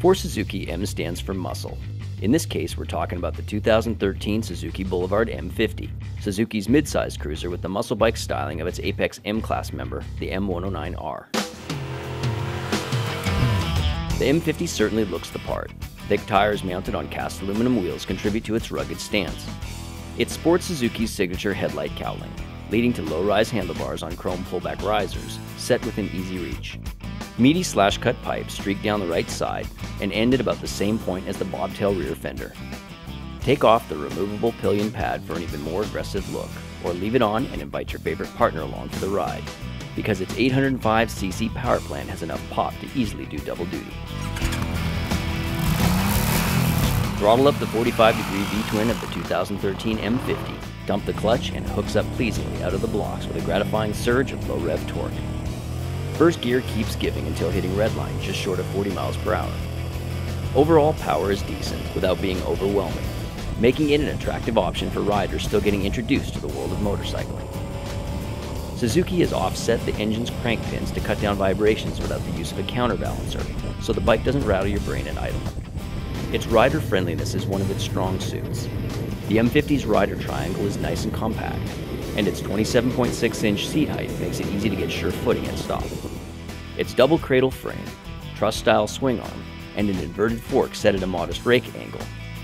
For Suzuki, M stands for muscle. In this case, we're talking about the 2013 Suzuki Boulevard M50, Suzuki's mid-sized cruiser with the muscle bike styling of its apex M-Class member, the M109R. The M50 certainly looks the part. Thick tires mounted on cast aluminum wheels contribute to its rugged stance. It sports Suzuki's signature headlight cowling, leading to low-rise handlebars on chrome pullback risers, set within easy reach. Meaty slash-cut pipes streak down the right side and end at about the same point as the bobtail rear fender. Take off the removable pillion pad for an even more aggressive look, or leave it on and invite your favorite partner along for the ride, because its 805cc power plant has enough pop to easily do double duty. Throttle up the 45-degree V-twin of the 2013 M50, dump the clutch, and hooks up pleasingly out of the blocks with a gratifying surge of low-rev torque. First gear keeps giving until hitting redline just short of 40 miles per hour. Overall power is decent without being overwhelming, making it an attractive option for riders still getting introduced to the world of motorcycling. Suzuki has offset the engine's crank pins to cut down vibrations without the use of a counterbalancer, so the bike doesn't rattle your brain at idle. Its rider friendliness is one of its strong suits. The M50's rider triangle is nice and compact, and its 27.6-inch seat height makes it easy to get sure footing and stop. Its double cradle frame, truss-style swing arm, and an inverted fork set at a modest rake angle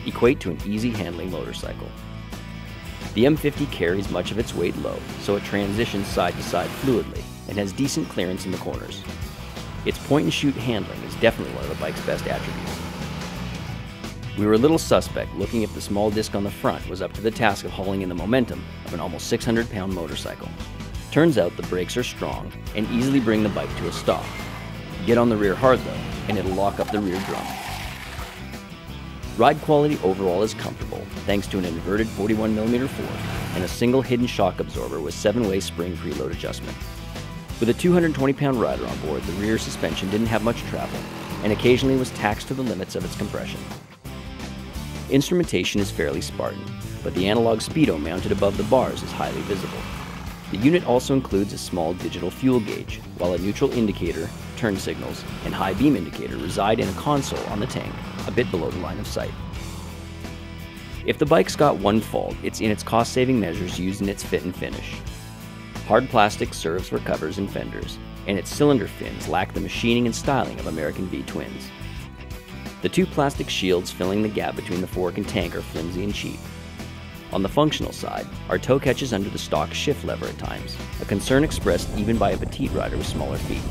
equate to an easy-handling motorcycle. The M50 carries much of its weight low, so it transitions side to side fluidly and has decent clearance in the corners. Its point-and-shoot handling is definitely one of the bike's best attributes. We were a little suspect looking if the small disc on the front was up to the task of hauling in the momentum of an almost 600-pound motorcycle. Turns out the brakes are strong and easily bring the bike to a stop. Get on the rear hard though, and it'll lock up the rear drum. Ride quality overall is comfortable thanks to an inverted 41mm fork and a single hidden shock absorber with 7-way spring preload adjustment. With a 220-pound rider on board, the rear suspension didn't have much travel and occasionally was taxed to the limits of its compression. Instrumentation is fairly Spartan, but the analog speedo mounted above the bars is highly visible. The unit also includes a small digital fuel gauge, while a neutral indicator, turn signals, and high beam indicator reside in a console on the tank, a bit below the line of sight. If the bike's got one fault, it's in its cost-saving measures used in its fit and finish. Hard plastic serves for covers and fenders, and its cylinder fins lack the machining and styling of American V-twins. The two plastic shields filling the gap between the fork and tank are flimsy and cheap. On the functional side, our toe catches under the stock shift lever at times, a concern expressed even by a petite rider with smaller feet.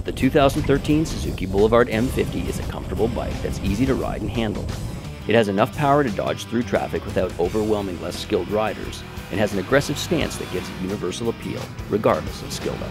The 2013 Suzuki Boulevard M50 is a comfortable bike that's easy to ride and handle. It has enough power to dodge through traffic without overwhelming less skilled riders, and has an aggressive stance that gives it universal appeal, regardless of skill level.